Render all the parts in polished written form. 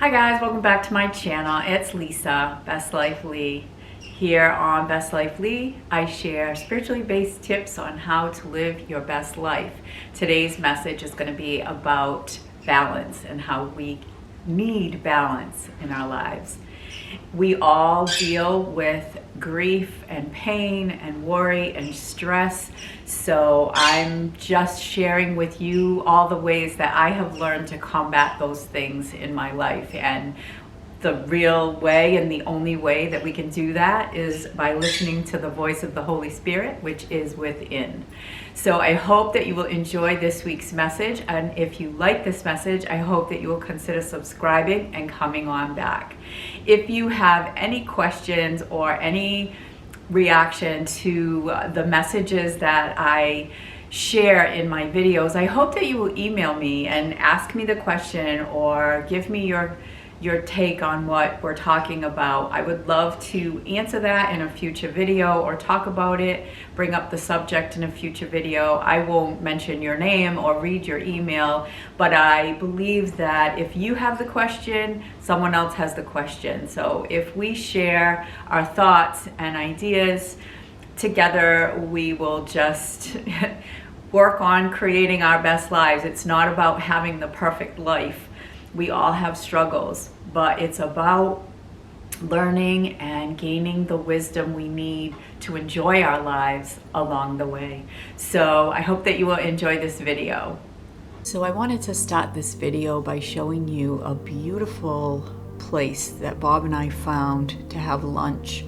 Hi guys, welcome back to my channel. It's Lisa, Best Life Lee. Here on Best Life Lee, I share spiritually based tips on how to live your best life. Today's message is going to be about balance and how we need balance in our lives. We all deal with grief and pain and worry and stress. So I'm just sharing with you all the ways that I have learned to combat those things in my life. And the real way and the only way that we can do that is by listening to the voice of the Holy Spirit, which is within. So I hope that you will enjoy this week's message. And if you like this message, I hope that you will consider subscribing and coming on back. If you have any questions or any reaction to the messages that I share in my videos, I hope that you will email me and ask me the question or give me your take on what we're talking about. I would love to answer that in a future video or talk about it, bring up the subject in a future video. I won't mention your name or read your email, but I believe that if you have the question, someone else has the question. So if we share our thoughts and ideas together, we will just work on creating our best lives. It's not about having the perfect life. We all have struggles, but it's about learning and gaining the wisdom we need to enjoy our lives along the way. So I hope that you will enjoy this video. So I wanted to start this video by showing you a beautiful place that Bob and I found to have lunch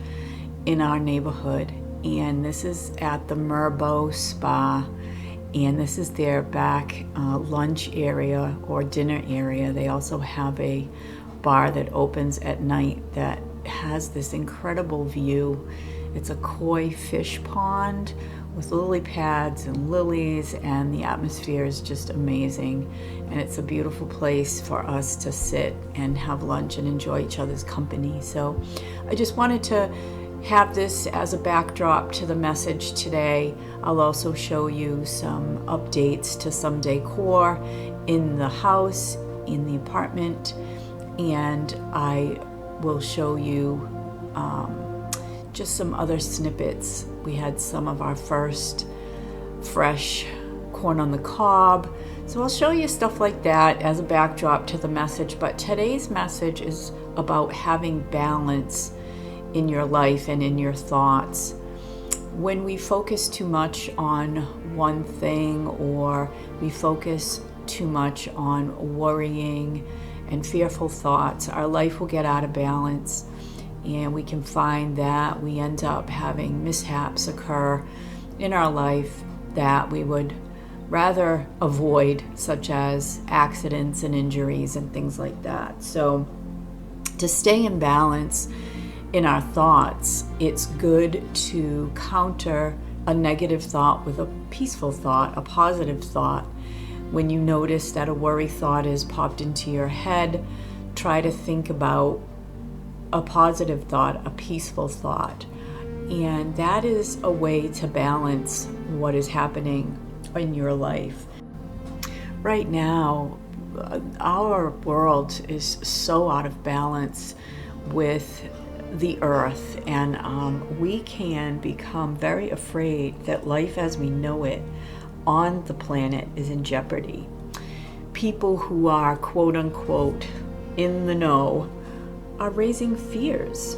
in our neighborhood. And this is at the Merbeau Spa. And this is their back lunch area or dinner area. They also have a bar that opens at night that has this incredible view. It's a koi fish pond with lily pads and lilies, and the atmosphere is just amazing. And it's a beautiful place for us to sit and have lunch and enjoy each other's company. So I just wanted to have this as a backdrop to the message today. I'll also show you some updates to some decor in the house, in the apartment, and I will show you just some other snippets. We had some of our first fresh corn on the cob. So I'll show you stuff like that as a backdrop to the message. But today's message is about having balance in your life and in your thoughts. When we focus too much on one thing, or we focus too much on worrying and fearful thoughts, our life will get out of balance, and we can find that we end up having mishaps occur in our life that we would rather avoid, such as accidents and injuries and things like that. So to stay in balance in our thoughts, it's good to counter a negative thought with a peaceful thought, a positive thought. When you notice that a worry thought is popped into your head, try to think about a positive thought, a peaceful thought. And that is a way to balance what is happening in your life. Right now, our world is so out of balance with the earth, and we can become very afraid that life as we know it on the planet is in jeopardy. People who are quote unquote in the know are raising fears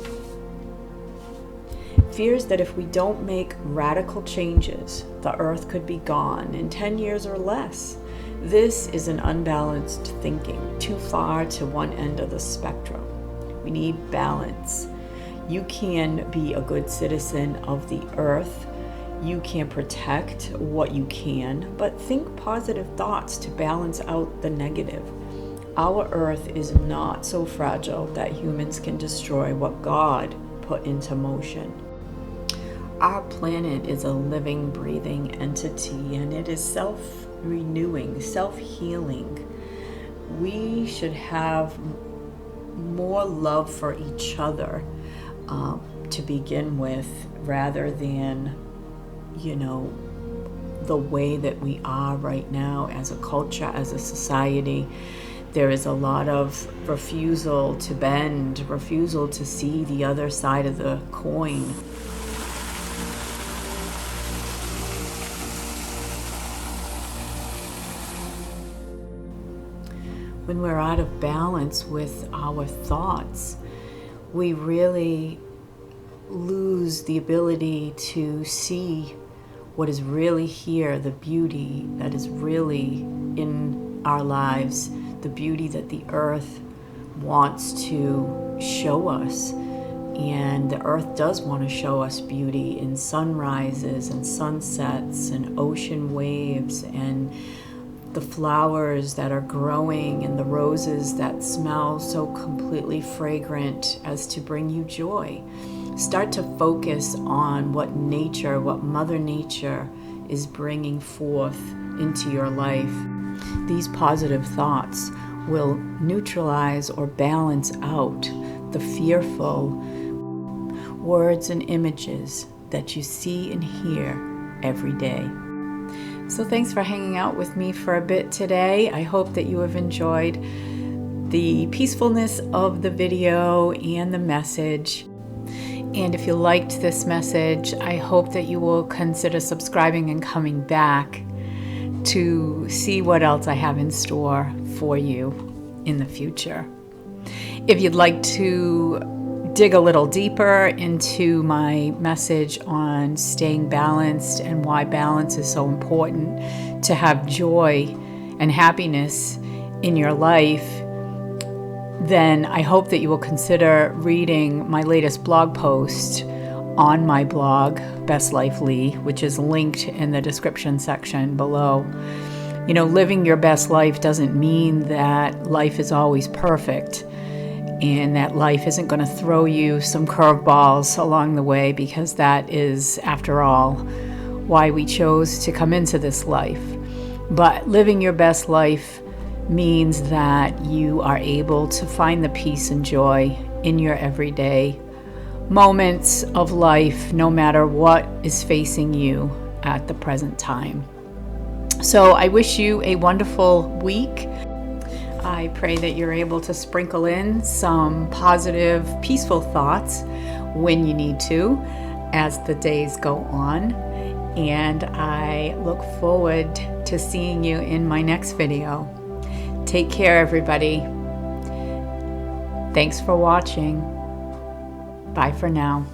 that if we don't make radical changes, the earth could be gone in 10 years or less. This is an unbalanced thinking, too far to one end of the spectrum. We need balance. You can be a good citizen of the earth. You can protect what you can, but think positive thoughts to balance out the negative. Our earth is not so fragile that humans can destroy what God put into motion. Our planet is a living, breathing entity, and it is self-renewing, self-healing. We should have more love for each other to begin with, rather than, the way that we are right now as a culture, as a society. There is a lot of refusal to bend, refusal to see the other side of the coin. When we're out of balance with our thoughts, we really lose the ability to see what is really here, the beauty that is really in our lives, the beauty that the earth wants to show us. And the earth does want to show us beauty in sunrises and sunsets and ocean waves and the flowers that are growing and the roses that smell so completely fragrant as to bring you joy. Start to focus on what nature, what Mother Nature is bringing forth into your life. These positive thoughts will neutralize or balance out the fearful words and images that you see and hear every day. So thanks for hanging out with me for a bit today. I hope that you have enjoyed the peacefulness of the video and the message. And if you liked this message, I hope that you will consider subscribing and coming back to see what else I have in store for you in the future. If you'd like to dig a little deeper into my message on staying balanced and why balance is so important to have joy and happiness in your life, then I hope that you will consider reading my latest blog post on my blog, Best Life Lee, which is linked in the description section below. You know, living your best life doesn't mean that life is always perfect and that life isn't going to throw you some curveballs along the way, because that is, after all, why we chose to come into this life. But living your best life means that you are able to find the peace and joy in your everyday moments of life, no matter what is facing you at the present time. So I wish you a wonderful week. I pray that you're able to sprinkle in some positive, peaceful thoughts when you need to as the days go on. And I look forward to seeing you in my next video. Take care, everybody. Thanks for watching. Bye for now.